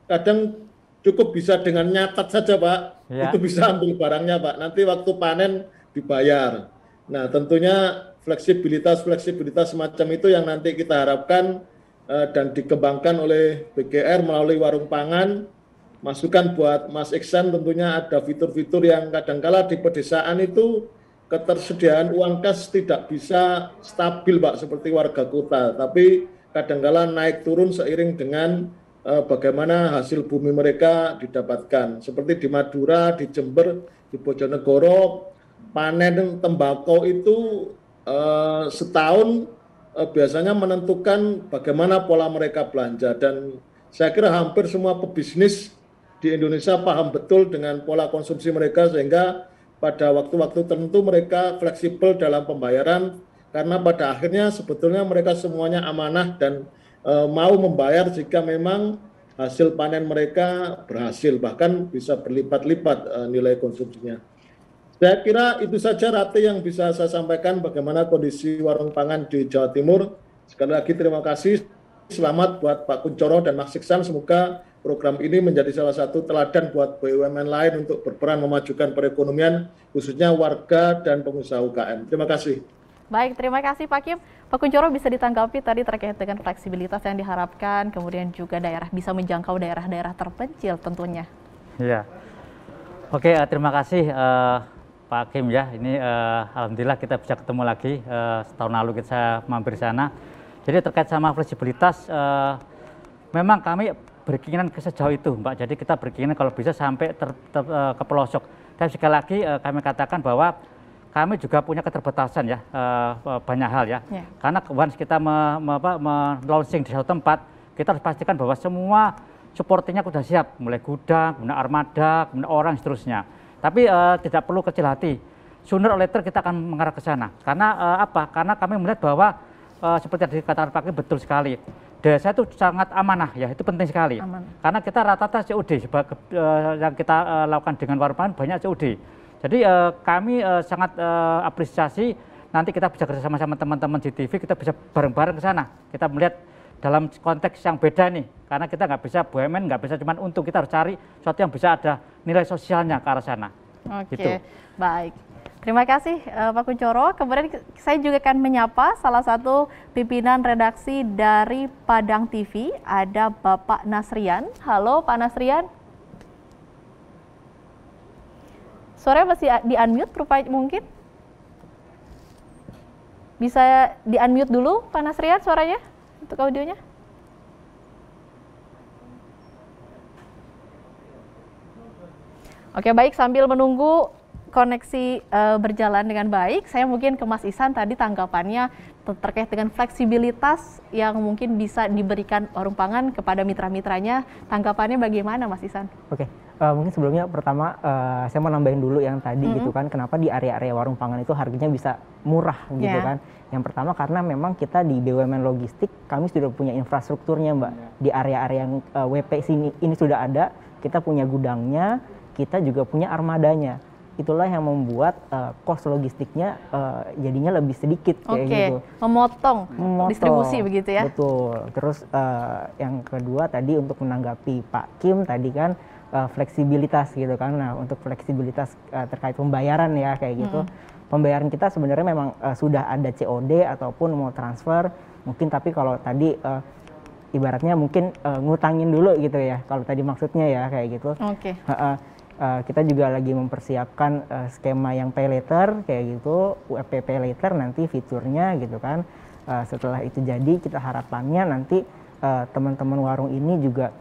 kadang cukup bisa dengan nyatat saja Pak, itu bisa ambil barangnya Pak, nanti waktu panen dibayar. Nah tentunya fleksibilitas semacam itu yang nanti kita harapkan dan dikembangkan oleh BGR melalui warung pangan. Masukan buat Mas Ihsan, tentunya ada fitur-fitur yang kadangkala di pedesaan itu ketersediaan uang kas tidak bisa stabil Pak seperti warga kota, tapi kadangkala naik turun seiring dengan bagaimana hasil bumi mereka didapatkan. Seperti di Madura, di Jember, di Bojonegoro, panen tembakau itu setahun biasanya menentukan bagaimana pola mereka belanja. Dan saya kira hampir semua pebisnis di Indonesia paham betul dengan pola konsumsi mereka, sehingga pada waktu-waktu tertentu mereka fleksibel dalam pembayaran, karena pada akhirnya sebetulnya mereka semuanya amanah dan mau membayar jika memang hasil panen mereka berhasil, bahkan bisa berlipat-lipat nilai konsumsinya. Saya kira itu saja, Rati, yang bisa saya sampaikan bagaimana kondisi warung pangan di Jawa Timur. Sekali lagi terima kasih, selamat buat Pak Kunchoro dan Mas Iksan. Semoga program ini menjadi salah satu teladan buat BUMN lain untuk berperan memajukan perekonomian, khususnya warga dan pengusaha UKM. Terima kasih. Baik, terima kasih Pak Kim. Pak Kunchoro, bisa ditanggapi tadi terkait dengan fleksibilitas yang diharapkan, kemudian juga daerah bisa menjangkau daerah-daerah terpencil tentunya. Iya. Oke, terima kasih Pak Kim ya. Ini alhamdulillah kita bisa ketemu lagi. Setahun lalu kita mampir sana. Jadi terkait sama fleksibilitas, memang kami berkeinginan ke sejauh itu, Mbak. Jadi kita berkeinginan kalau bisa sampai ke pelosok. Dan sekali lagi kami katakan bahwa kami juga punya keterbatasan ya, banyak hal ya. Karena once kita launching di satu tempat, kita harus pastikan bahwa semua supportingnya sudah siap, mulai gudang, kemudian armada, kemudian orang, seterusnya. Tapi tidak perlu kecil hati. Sooner or later kita akan mengarah ke sana. Karena apa? Karena kami melihat bahwa seperti yang dikatakan Pak Kim betul sekali. Desa itu sangat amanah ya, itu penting sekali. Karena kita rata-rata COD, yang kita lakukan dengan warung pangan banyak COD. Jadi kami sangat apresiasi, nanti kita bisa kerjasama sama teman-teman di TV, kita bisa bareng-bareng ke sana. Kita melihat dalam konteks yang beda nih, karena kita nggak bisa BUMN, nggak bisa cuma untung, kita harus cari sesuatu yang bisa ada nilai sosialnya ke arah sana. Oke, gitu. Baik. Terima kasih Pak Kunchoro. Kemudian saya juga akan menyapa salah satu pimpinan redaksi dari Padang TV, ada Bapak Nasrian. Halo Pak Nasrian. Suaranya masih di-unmute mungkin? Bisa di-unmute dulu Pak Nasrian suaranya untuk audionya? Oke, baik, sambil menunggu koneksi berjalan dengan baik, saya mungkin ke Mas Ihsan tadi tanggapannya terkait dengan fleksibilitas yang mungkin bisa diberikan warung pangan kepada mitra-mitranya. Tanggapannya bagaimana Mas Ihsan? Oke, mungkin sebelumnya pertama saya mau nambahin dulu yang tadi gitu kan, kenapa di area-area warung pangan itu harganya bisa murah gitu kan. Yang pertama karena memang kita di BUMN Logistik, kami sudah punya infrastrukturnya Mbak. Di area-area yang WP ini sudah ada, kita punya gudangnya, kita juga punya armadanya. Itulah yang membuat cost logistiknya jadinya lebih sedikit kayak gitu. Memotong distribusi begitu ya? Betul. Terus yang kedua tadi untuk menanggapi Pak Kim tadi kan fleksibilitas gitu kan. Nah untuk fleksibilitas terkait pembayaran ya kayak gitu. Pembayaran kita sebenarnya memang sudah ada COD ataupun mau transfer mungkin, tapi kalau tadi ibaratnya mungkin ngutangin dulu gitu ya. Kalau tadi maksudnya ya kayak gitu. Kita juga lagi mempersiapkan skema yang pay later kayak gitu, UFP pay later nanti fiturnya gitu kan. Setelah itu jadi kita harapannya nanti teman-teman warung ini juga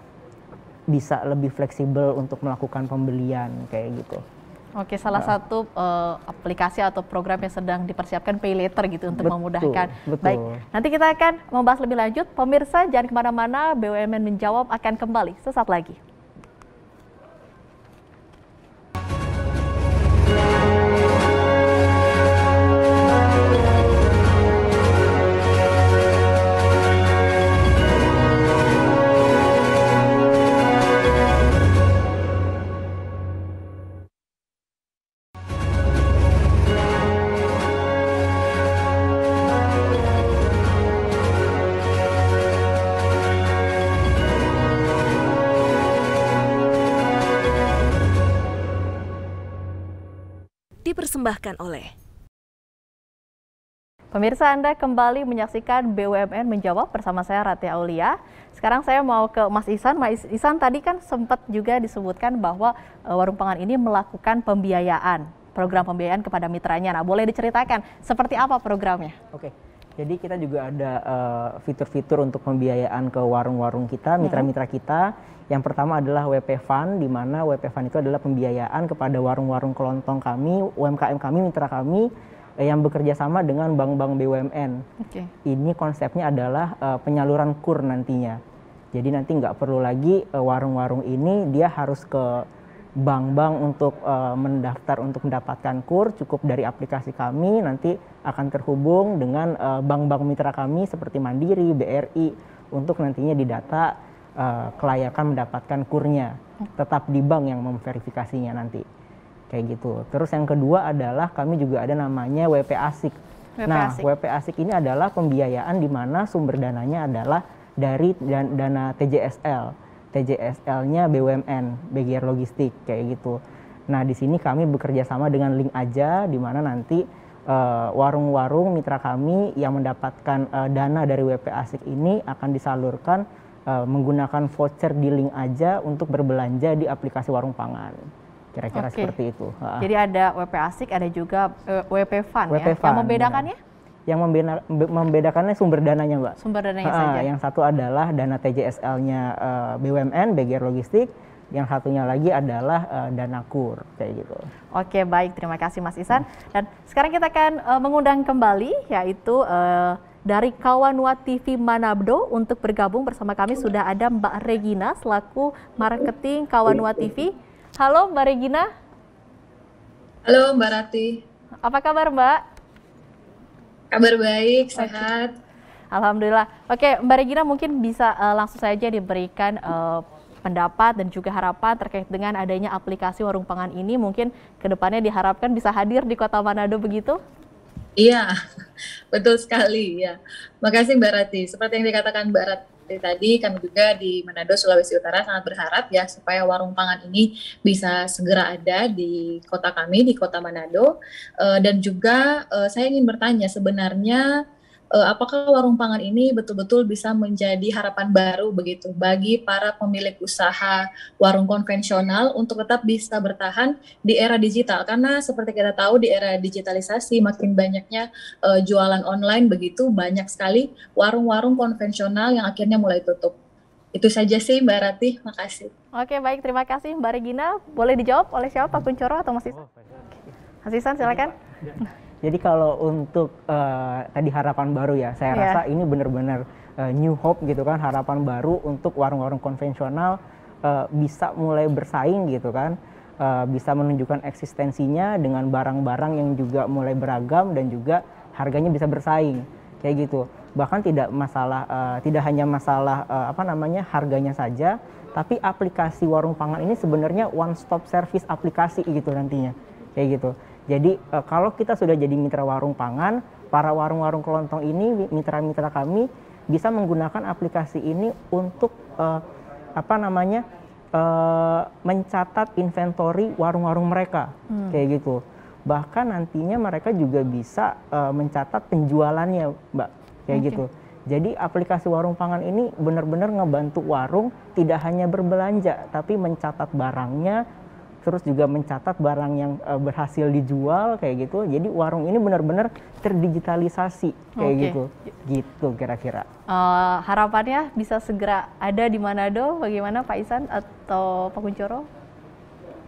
bisa lebih fleksibel untuk melakukan pembelian kayak gitu. Oke, salah satu aplikasi atau program yang sedang dipersiapkan pay later gitu untuk memudahkan. Baik, nanti kita akan membahas lebih lanjut. Pemirsa jangan kemana-mana, BUMN Menjawab akan kembali sesaat lagi. Dipersembahkan oleh pemirsa, Anda kembali menyaksikan BUMN Menjawab bersama saya Rati Aulia. Sekarang saya mau ke Mas Ihsan. Mas Ihsan, tadi kan sempat juga disebutkan bahwa warung pangan ini melakukan pembiayaan, program pembiayaan kepada mitranya. Nah, boleh diceritakan seperti apa programnya? Oke. Jadi kita juga ada fitur-fitur untuk pembiayaan ke warung-warung kita, mitra-mitra kita. Yang pertama adalah WP Fund, di mana WP Fund itu adalah pembiayaan kepada warung-warung kelontong kami, UMKM kami, mitra kami yang bekerja sama dengan bank-bank BUMN. Ini konsepnya adalah penyaluran KUR nantinya. Jadi nanti nggak perlu lagi warung-warung ini dia harus ke bank-bank untuk mendaftar untuk mendapatkan KUR, cukup dari aplikasi kami nanti akan terhubung dengan bank-bank mitra kami seperti Mandiri, BRI untuk nantinya didata kelayakan mendapatkan KUR-nya. Tetap di bank yang memverifikasinya nanti. Kayak gitu. Terus yang kedua adalah kami juga ada namanya WP Asik. WP Asik ini adalah pembiayaan di mana sumber dananya adalah dari dana TJSL. TJSL-nya BUMN, BGR Logistik kayak gitu. Nah, di sini kami bekerja sama dengan Link Aja di mana nanti warung-warung mitra kami yang mendapatkan dana dari WP Asik ini akan disalurkan menggunakan voucher di Link Aja untuk berbelanja di aplikasi warung pangan. Kira-kira seperti itu. Jadi ada WP Asik, ada juga WP Fund WP ya. Fund, yang membedakannya? Yang membedakannya sumber dananya, Mbak. Sumber dananya saja. Yang satu adalah dana TJSL-nya BUMN, BGR Logistik. Yang satunya lagi adalah dana KUR, kayak gitu. Oke, baik. Terima kasih Mas Ihsan. Dan sekarang kita akan mengundang kembali, yaitu dari Kawanua TV Manado untuk bergabung bersama kami sudah ada Mbak Regina selaku marketing Kawanua TV. Halo Mbak Regina. Halo Mbak Rati. Apa kabar Mbak? Kabar baik, sehat. Alhamdulillah. Oke, Mbak Regina mungkin bisa langsung saja diberikan pendapat dan juga harapan terkait dengan adanya aplikasi warung pangan ini. Mungkin kedepannya diharapkan bisa hadir di Kota Manado begitu? Iya, betul sekali ya. Makasih Mbak Rati. Seperti yang dikatakan Mbak Rati tadi, kami juga di Manado, Sulawesi Utara sangat berharap ya supaya warung pangan ini bisa segera ada di kota kami, di Kota Manado. Dan juga saya ingin bertanya sebenarnya apakah warung pangan ini betul-betul bisa menjadi harapan baru begitu bagi para pemilik usaha warung konvensional untuk tetap bisa bertahan di era digital, karena seperti kita tahu di era digitalisasi makin banyaknya jualan online begitu, banyak sekali warung-warung konvensional yang akhirnya mulai tutup. Itu saja sih Mbak Rati, makasih. Oke, baik, terima kasih Mbak Regina. Boleh dijawab oleh siapa, Pak Kuncoro atau Mas Ihsan? Mas Ihsan silakan. Jadi kalau untuk tadi harapan baru ya, saya rasa ini benar-benar new hope gitu kan, harapan baru untuk warung-warung konvensional bisa mulai bersaing gitu kan, bisa menunjukkan eksistensinya dengan barang-barang yang juga mulai beragam dan juga harganya bisa bersaing kayak gitu. Bahkan tidak hanya masalah harganya saja, tapi aplikasi warung pangan ini sebenarnya one stop service aplikasi gitu nantinya kayak gitu. Jadi kalau kita sudah jadi mitra warung pangan, para warung-warung kelontong ini, mitra-mitra kami bisa menggunakan aplikasi ini untuk mencatat inventory warung-warung mereka, kayak gitu. Bahkan nantinya mereka juga bisa mencatat penjualannya, Mbak, kayak gitu. Jadi aplikasi warung pangan ini benar-benar ngebantu warung tidak hanya berbelanja, tapi mencatat barangnya, terus juga mencatat barang yang berhasil dijual kayak gitu. Jadi warung ini benar-benar terdigitalisasi kayak gitu kira-kira. Harapannya bisa segera ada di Manado, bagaimana Pak Ihsan atau Pak Kuncoro?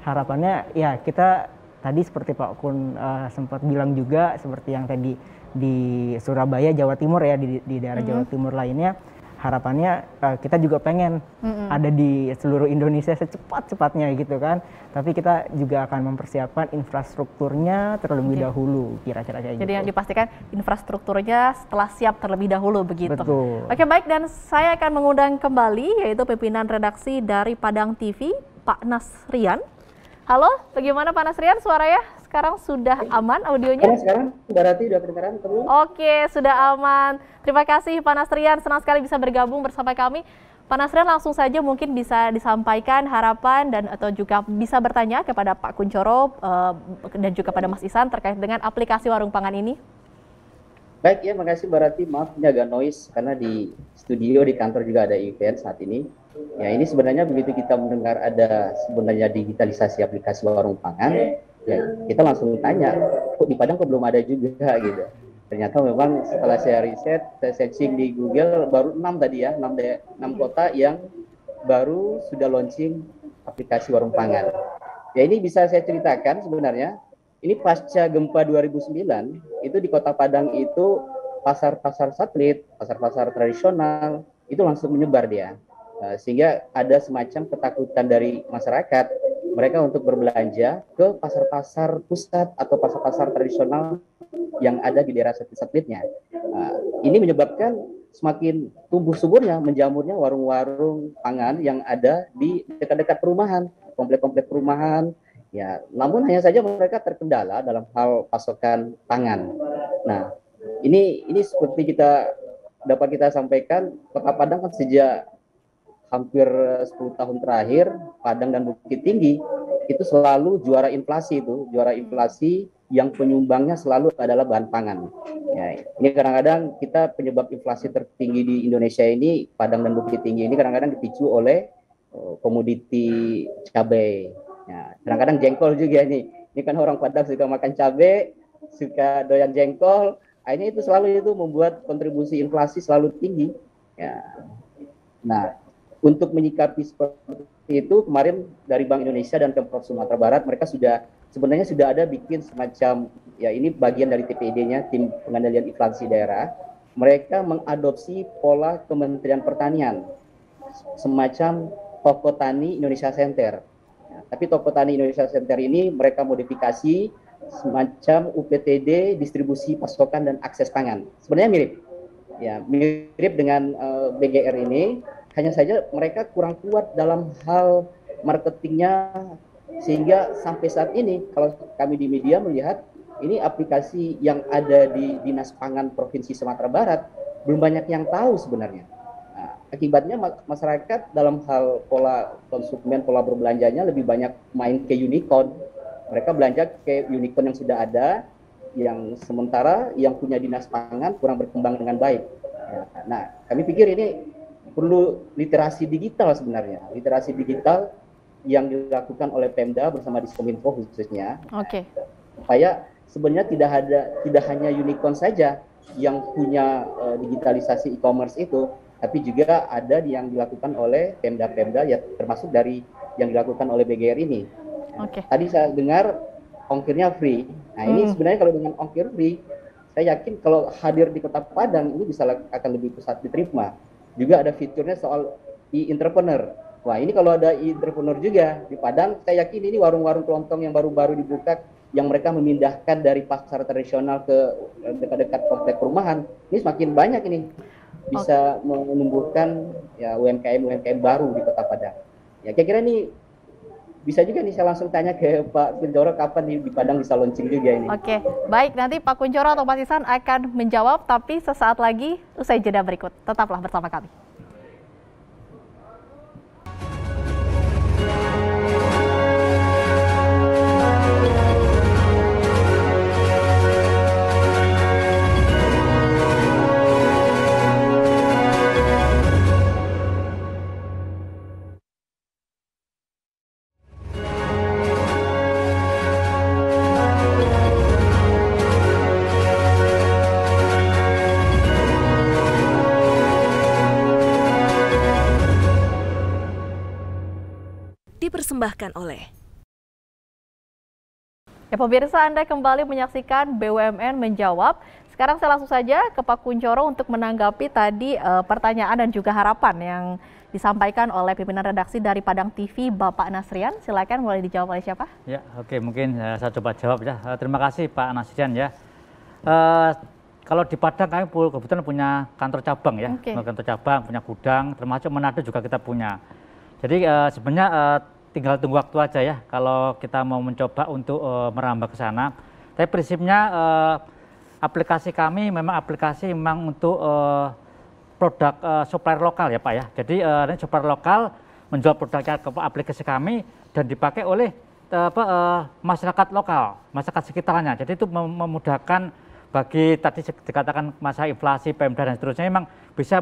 Harapannya ya kita tadi seperti Pak Kun sempat bilang juga, seperti yang tadi di Surabaya, Jawa Timur ya, di daerah Jawa Timur lainnya, harapannya kita juga pengen ada di seluruh Indonesia secepat-cepatnya gitu kan. Tapi kita juga akan mempersiapkan infrastrukturnya terlebih dahulu, kira-kira kayak gitu. Jadi yang dipastikan infrastrukturnya setelah siap terlebih dahulu begitu. Betul. Oke, baik, dan saya akan mengundang kembali yaitu pimpinan redaksi dari Padang TV, Pak Nasrian. Halo, bagaimana Pak Nasrian suaranya? Sekarang sudah aman audionya? Sekarang Mbak Rati sudah kedengaran belum? Oke, sudah aman. Terima kasih Pak Nasrian, senang sekali bisa bergabung bersama kami. Pak Nasrian, langsung saja mungkin bisa disampaikan harapan dan atau juga bisa bertanya kepada Pak Kuncoro dan juga pada Mas Ihsan terkait dengan aplikasi warung pangan ini. Baik ya, makasih Mbak Rati. Maaf ini agak noise karena di studio di kantor juga ada event saat ini. Ya, ini sebenarnya begitu kita mendengar ada sebenarnya digitalisasi aplikasi warung pangan, ya kita langsung tanya, kok di Padang kok belum ada juga gitu. Ternyata memang setelah saya riset, saya searching di Google, baru 6 tadi ya, 6 kota yang baru sudah launching aplikasi warung pangan. Ya ini bisa saya ceritakan sebenarnya, ini pasca gempa 2009, itu di Kota Padang itu pasar-pasar satelit, pasar-pasar tradisional, itu langsung menyebar dia. Sehingga ada semacam ketakutan dari masyarakat, mereka untuk berbelanja ke pasar-pasar pusat atau pasar-pasar tradisional yang ada di daerah satelitnya. Ini menyebabkan semakin tumbuh suburnya, menjamurnya warung-warung pangan yang ada di dekat-dekat perumahan, komplek-komplek perumahan. Ya, namun hanya saja mereka terkendala dalam hal pasokan pangan. Nah, ini seperti dapat kita sampaikan, Kota Padang kan sejak hampir 10 tahun terakhir, Padang dan Bukit Tinggi itu selalu juara inflasi yang penyumbangnya selalu adalah bahan pangan. Ya, ini kadang-kadang kita penyebab inflasi tertinggi di Indonesia ini, Padang dan Bukit Tinggi ini kadang-kadang dipicu oleh komoditi cabai. Ya, kadang-kadang jengkol juga nih. Ini kan orang Padang suka makan cabai, suka doyan jengkol. Akhirnya itu selalu membuat kontribusi inflasi selalu tinggi. Ya. Nah, untuk menyikapi seperti itu, kemarin dari Bank Indonesia dan Pemprov Sumatera Barat, mereka sebenarnya sudah ada bikin semacam, ya ini bagian dari TPID-nya, Tim Pengendalian Inflasi Daerah. Mereka mengadopsi pola Kementerian Pertanian, semacam Toko Tani Indonesia Center. Ya, tapi Toko Tani Indonesia Center ini mereka modifikasi semacam UPTD, distribusi pasokan dan akses pangan. Sebenarnya mirip dengan BGR ini. Hanya saja mereka kurang kuat dalam hal marketingnya, sehingga sampai saat ini kalau kami di media melihat ini aplikasi yang ada di Dinas Pangan Provinsi Sumatera Barat belum banyak yang tahu sebenarnya. Nah, akibatnya masyarakat dalam hal pola konsumen, pola berbelanjanya lebih banyak main ke unicorn. Mereka belanja ke unicorn yang sudah ada, yang sementara yang punya Dinas Pangan kurang berkembang dengan baik. Nah, kami pikir ini perlu literasi digital sebenarnya, literasi digital yang dilakukan oleh Pemda bersama Diskominfo khususnya. Oke. Supaya sebenarnya tidak hanya unicorn saja yang punya digitalisasi e-commerce itu, tapi juga ada yang dilakukan oleh Pemda-Pemda ya, termasuk dari yang dilakukan oleh BGR ini. Oke. Tadi saya dengar ongkirnya free. Nah, ini sebenarnya kalau dengan ongkir free, saya yakin kalau hadir di Kota Padang ini akan lebih pesat diterima. Juga ada fiturnya soal e-entrepreneur. Wah, ini kalau ada e-entrepreneur juga di Padang, saya yakin ini warung-warung kelontong yang baru-baru dibuka, yang mereka memindahkan dari pasar tradisional ke dekat-dekat komplek perumahan, ini semakin banyak ini. Bisa menumbuhkan ya UMKM baru di Kota Padang. Ya, kira-kira ini bisa juga nih saya langsung tanya ke Pak Kuncoro kapan di Padang bisa launching juga ini. Oke, baik, nanti Pak Kuncoro atau Mas Ihsan akan menjawab, tapi sesaat lagi usai jeda berikut. Tetaplah bersama kami. Dipersembahkan oleh Ya pemirsa, Anda kembali menyaksikan BUMN Menjawab. Sekarang saya langsung saja ke Pak Kuncoro untuk menanggapi tadi pertanyaan dan juga harapan yang disampaikan oleh pimpinan redaksi dari Padang TV, Bapak Nasrian. Silakan, boleh dijawab oleh siapa? Ya, oke, mungkin saya coba jawab ya. Terima kasih Pak Nasrian ya. Kalau di Padang kami kebetulan punya kantor cabang ya, kantor cabang, punya gudang, termasuk Manado juga kita punya. Jadi sebenarnya tinggal tunggu waktu aja ya kalau kita mau mencoba untuk merambah ke sana. Tapi prinsipnya aplikasi kami memang untuk produk supplier lokal ya Pak ya. Jadi ini supplier lokal menjual produknya ke aplikasi kami dan dipakai oleh masyarakat lokal, masyarakat sekitarnya. Jadi itu memudahkan bagi tadi dikatakan masalah inflasi, Pemda dan seterusnya, memang bisa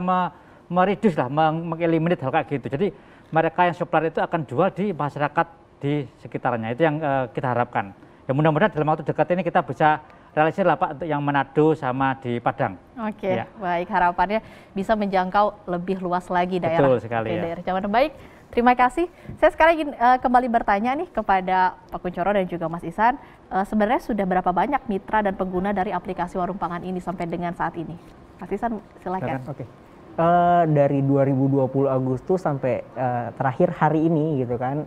mereduce lah, mengeliminate hal kayak gitu. Jadi mereka yang supplier itu akan jual di masyarakat di sekitarnya, itu yang kita harapkan. Ya mudah-mudahan dalam waktu dekat ini kita bisa realisir lah Pak untuk yang Manado sama di Padang. Oke, baik, harapannya bisa menjangkau lebih luas lagi daerah. Betul sekali, daerah Jawa Barat. Baik, terima kasih. Saya sekarang ingin kembali bertanya nih kepada Pak Kunchoro dan juga Mas Ihsan. Sebenarnya sudah berapa banyak mitra dan pengguna dari aplikasi Warung Pangan ini sampai dengan saat ini? Mas Ihsan, silakan. Oke. Dari 2020 Agustus sampai terakhir hari ini gitu kan,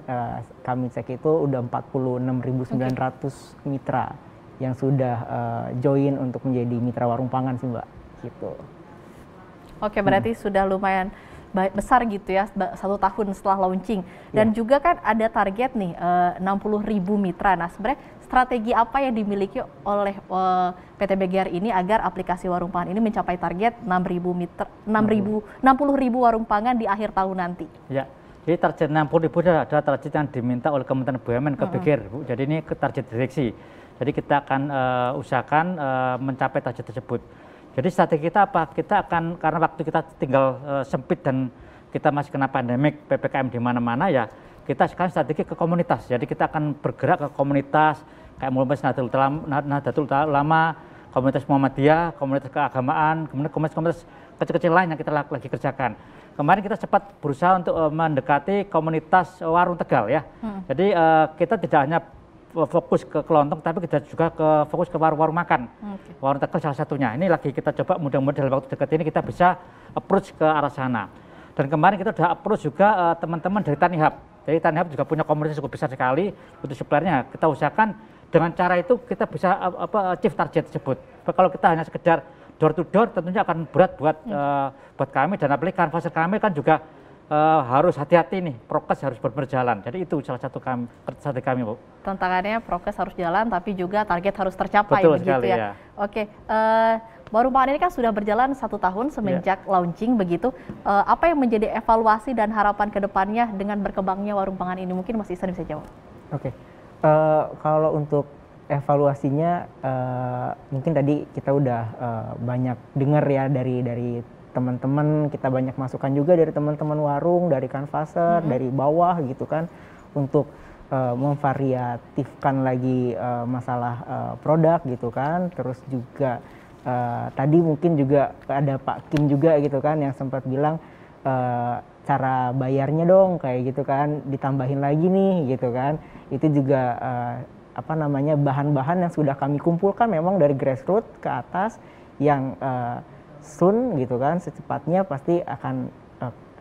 kami cek itu udah 46.900 mitra yang sudah join untuk menjadi mitra Warung Pangan sih Mbak, gitu. Oke, berarti sudah lumayan besar gitu ya, 1 tahun setelah launching. Dan juga kan ada target nih 60.000 mitra. Nah sebenarnya strategi apa yang dimiliki oleh PT BGR ini agar aplikasi Warung Pangan ini mencapai target 60.000 Warung Pangan di akhir tahun nanti? Ya, jadi target 60.000 adalah target yang diminta oleh Kementerian BUMN ke BGR, Bu. Jadi ini ke target direksi. Jadi kita akan usahakan mencapai target tersebut. Jadi strategi kita apa? Kita akan, karena waktu kita tinggal sempit dan kita masih kena pandemik, PPKM di mana-mana ya, kita sekarang strategi ke komunitas. Jadi kita akan bergerak ke komunitas, kayak mulai Nahdlatul Ulama, komunitas Muhammadiyah, komunitas keagamaan, kemudian komunitas kecil-kecil lain yang kita lagi kerjakan. Kemarin kita sempat berusaha untuk mendekati komunitas warung Tegal ya. Jadi kita tidak hanya fokus ke kelontong, tapi kita juga fokus ke warung-warung makan. Warung Tegal salah satunya. Ini lagi kita coba, mudah-mudahan dalam waktu dekat ini kita bisa approach ke arah sana. Dan kemarin kita sudah approach juga teman-teman dari Tanihub. Jadi Tanihub juga punya komunitas cukup besar sekali untuk suppliernya. Kita usahakan dengan cara itu kita bisa achieve target tersebut. Kalau kita hanya sekedar door to door, tentunya akan berat buat kami, dan apalagi kanvaser kami kan juga harus hati-hati nih, prokes harus berjalan. Jadi itu salah satu strategi kami, Bu. Tantangannya prokes harus jalan, tapi juga target harus tercapai. Betul begitu sekali, ya. Oke, Warung Pangan ini kan sudah berjalan 1 tahun semenjak launching begitu. Apa yang menjadi evaluasi dan harapan kedepannya dengan berkembangnya Warung Pangan ini? Mungkin Mas Ihsan bisa jawab. Oke, kalau untuk evaluasinya, mungkin tadi kita udah banyak dengar ya dari teman-teman, kita banyak masukan juga dari teman-teman warung, dari kanvaser, dari bawah gitu kan, untuk memvariatifkan lagi masalah produk gitu kan. Terus juga tadi mungkin juga ada Pak Kim juga gitu kan yang sempat bilang cara bayarnya dong kayak gitu kan, ditambahin lagi nih gitu kan. Itu juga bahan-bahan yang sudah kami kumpulkan memang dari grassroots ke atas yang soon gitu kan, secepatnya pasti akan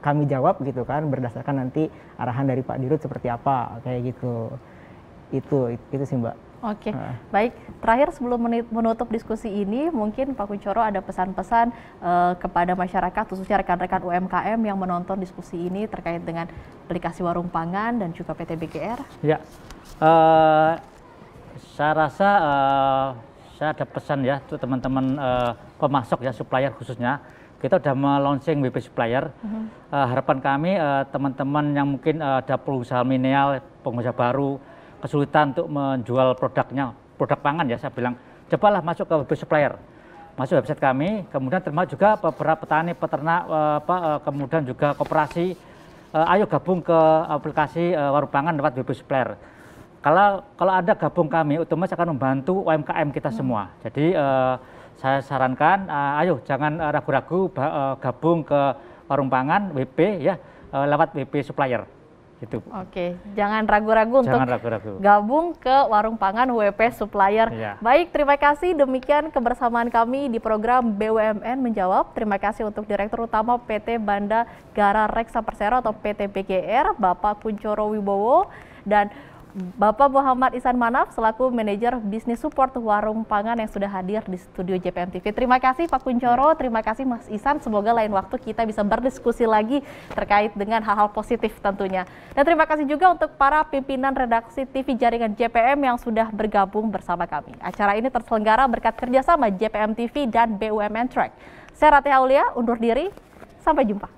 kami jawab gitu kan, berdasarkan nanti arahan dari Pak Dirut seperti apa kayak gitu. Itu sih Mbak. Oke, baik. Terakhir sebelum menutup diskusi ini, mungkin Pak Kunchoro ada pesan-pesan kepada masyarakat, khususnya rekan-rekan UMKM yang menonton diskusi ini terkait dengan aplikasi Warung Pangan dan juga PT BGR. Ya, saya rasa saya ada pesan ya untuk teman-teman pemasok ya, supplier khususnya. Kita sudah meluncing WP Supplier. Harapan kami teman-teman yang mungkin ada pengusaha milenial, pengusaha baru, kesulitan untuk menjual produknya, produk pangan ya, saya bilang cobalah masuk ke WP Supplier, masuk website kami. Kemudian termasuk juga beberapa petani, peternak, kemudian juga koperasi. Ayo gabung ke aplikasi Warung Pangan lewat WP Supplier. Kalau ada gabung kami, otomatis akan membantu UMKM kita semua. Jadi saya sarankan, ayo jangan ragu-ragu gabung ke Warung Pangan WP ya, lewat WP Supplier. Gitu. Oke, jangan ragu-ragu untuk gabung ke Warung Pangan WP Supplier. Ya. Baik, terima kasih. Demikian kebersamaan kami di program BUMN Menjawab. Terima kasih untuk Direktur Utama PT Banda Gara Reksa Persero atau PT BGR, Bapak Kunchoro Wibowo, dan Bapak Muhammad Ihsan Manaf selaku Manajer Bisnis Support Warung Pangan yang sudah hadir di studio JPM TV. Terima kasih Pak Kunchoro, terima kasih Mas Ihsan. Semoga lain waktu kita bisa berdiskusi lagi terkait dengan hal-hal positif tentunya. Dan terima kasih juga untuk para pimpinan redaksi TV Jaringan JPM yang sudah bergabung bersama kami. Acara ini terselenggara berkat kerjasama JPM TV dan BUMN Track. Saya Ratih Aulia, undur diri. Sampai jumpa.